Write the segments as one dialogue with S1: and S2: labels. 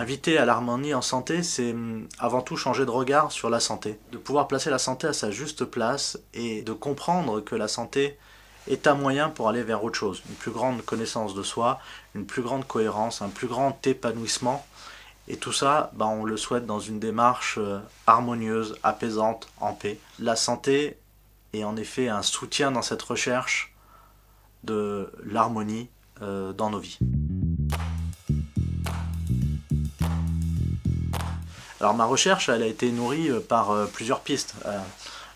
S1: Inviter à l'harmonie en santé, c'est avant tout changer de regard sur la santé, de pouvoir placer la santé à sa juste place et de comprendre que la santé est un moyen pour aller vers autre chose, une plus grande connaissance de soi, une plus grande cohérence, un plus grand épanouissement. Et tout ça, on le souhaite dans une démarche harmonieuse, apaisante, en paix. La santé est en effet un soutien dans cette recherche de l'harmonie dans nos vies. Alors ma recherche, elle a été nourrie par plusieurs pistes.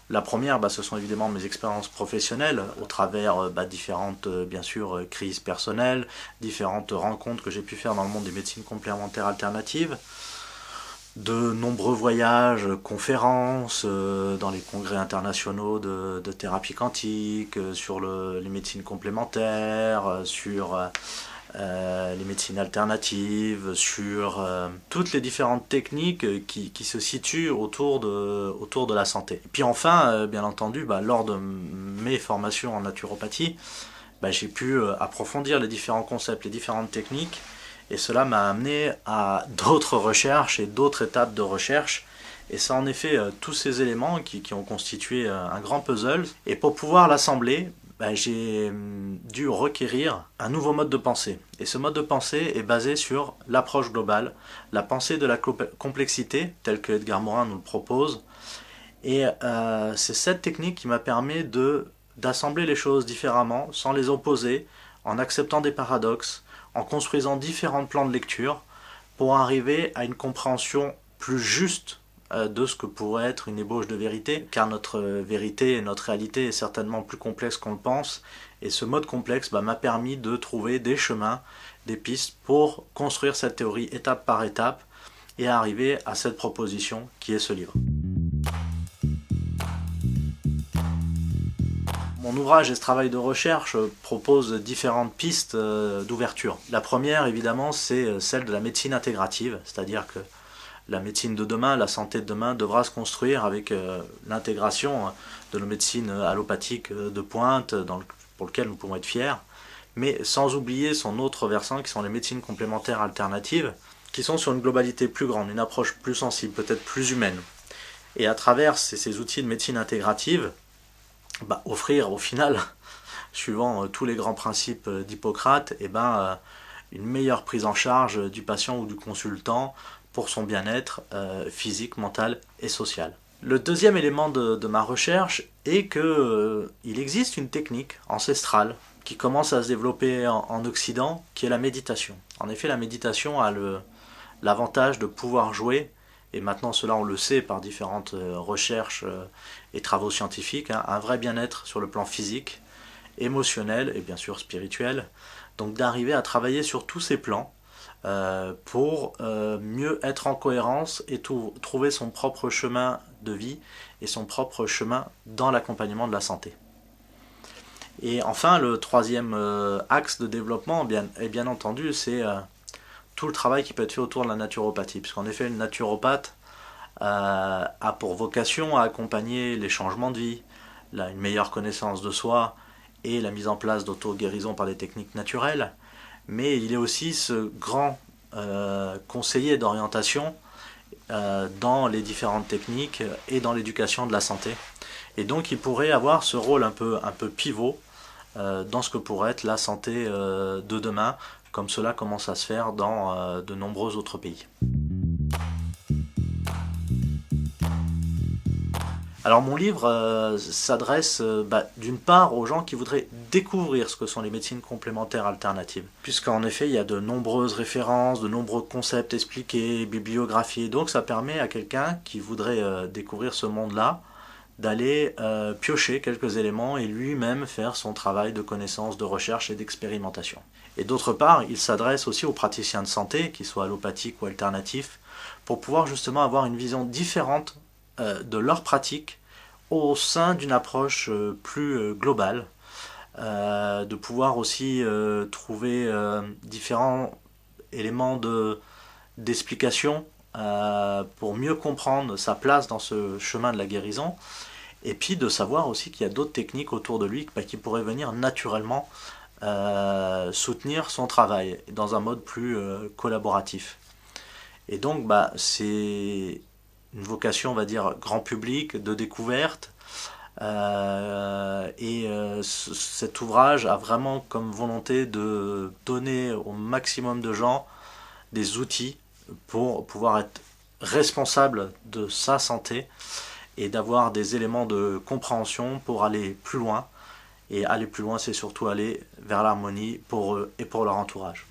S1: La première, ce sont évidemment mes expériences professionnelles au travers différentes, bien sûr, crises personnelles, différentes rencontres que j'ai pu faire dans le monde des médecines complémentaires alternatives, de nombreux voyages, conférences dans les congrès internationaux de thérapie quantique, sur les médecines complémentaires, sur les médecines alternatives, sur toutes les différentes techniques qui se situent autour de la santé. Et puis enfin, bien entendu, lors de mes formations en naturopathie, j'ai pu approfondir les différents concepts, les différentes techniques, et cela m'a amené à d'autres recherches et d'autres étapes de recherche. Et c'est en effet tous ces éléments qui ont constitué un grand puzzle. Et pour pouvoir l'assembler, j'ai dû requérir un nouveau mode de pensée. Et ce mode de pensée est basé sur l'approche globale, la pensée de la complexité, telle que Edgar Morin nous le propose. Et c'est cette technique qui m'a permis d'assembler les choses différemment, sans les opposer, en acceptant des paradoxes, en construisant différents plans de lecture, pour arriver à une compréhension plus juste de ce que pourrait être une ébauche de vérité, car notre vérité et notre réalité est certainement plus complexe qu'on le pense, et ce mode complexe m'a permis de trouver des chemins, des pistes pour construire cette théorie étape par étape et arriver à cette proposition qui est ce livre. Mon ouvrage et ce travail de recherche proposent différentes pistes d'ouverture. La première, évidemment, c'est celle de la médecine intégrative, c'est-à-dire que la médecine de demain, la santé de demain devra se construire avec l'intégration de nos médecines allopathiques de pointe pour lesquelles nous pouvons être fiers, mais sans oublier son autre versant qui sont les médecines complémentaires alternatives, qui sont sur une globalité plus grande, une approche plus sensible, peut-être plus humaine. Et à travers ces outils de médecine intégrative, offrir au final, suivant tous les grands principes d'Hippocrate, une meilleure prise en charge du patient ou du consultant pour son bien-être physique, mental et social. Le deuxième élément de ma recherche est qu'il existe une technique ancestrale qui commence à se développer en Occident, qui est la méditation. En effet, la méditation a l'avantage de pouvoir jouer, et maintenant cela on le sait par différentes recherches et travaux scientifiques, un vrai bien-être sur le plan physique, émotionnel et bien sûr spirituel. Donc d'arriver à travailler sur tous ces plans pour mieux être en cohérence et trouver son propre chemin de vie et son propre chemin dans l'accompagnement de la santé. Et enfin, le troisième axe de développement, bien entendu, c'est tout le travail qui peut être fait autour de la naturopathie. Puisqu'en effet, le naturopathe a pour vocation à accompagner les changements de vie, une meilleure connaissance de soi et la mise en place d'auto-guérison par des techniques naturelles. Mais il est aussi ce grand conseiller d'orientation dans les différentes techniques et dans l'éducation de la santé. Et donc il pourrait avoir ce rôle un peu pivot dans ce que pourrait être la santé de demain, comme cela commence à se faire dans de nombreux autres pays. Alors mon livre s'adresse d'une part aux gens qui voudraient découvrir ce que sont les médecines complémentaires alternatives, puisqu'en effet il y a de nombreuses références, de nombreux concepts expliqués, bibliographiés, donc ça permet à quelqu'un qui voudrait découvrir ce monde-là d'aller piocher quelques éléments et lui-même faire son travail de connaissance, de recherche et d'expérimentation. Et d'autre part, il s'adresse aussi aux praticiens de santé, qu'ils soient allopathiques ou alternatifs, pour pouvoir justement avoir une vision différente de leur pratique au sein d'une approche plus globale, de pouvoir aussi trouver différents éléments d'explication pour mieux comprendre sa place dans ce chemin de la guérison, et puis de savoir aussi qu'il y a d'autres techniques autour de lui qui pourraient venir naturellement soutenir son travail dans un mode plus collaboratif. Et donc, c'est une vocation, on va dire, grand public, de découverte. Cet ouvrage a vraiment comme volonté de donner au maximum de gens des outils pour pouvoir être responsable de sa santé et d'avoir des éléments de compréhension pour aller plus loin. Et aller plus loin, c'est surtout aller vers l'harmonie pour eux et pour leur entourage.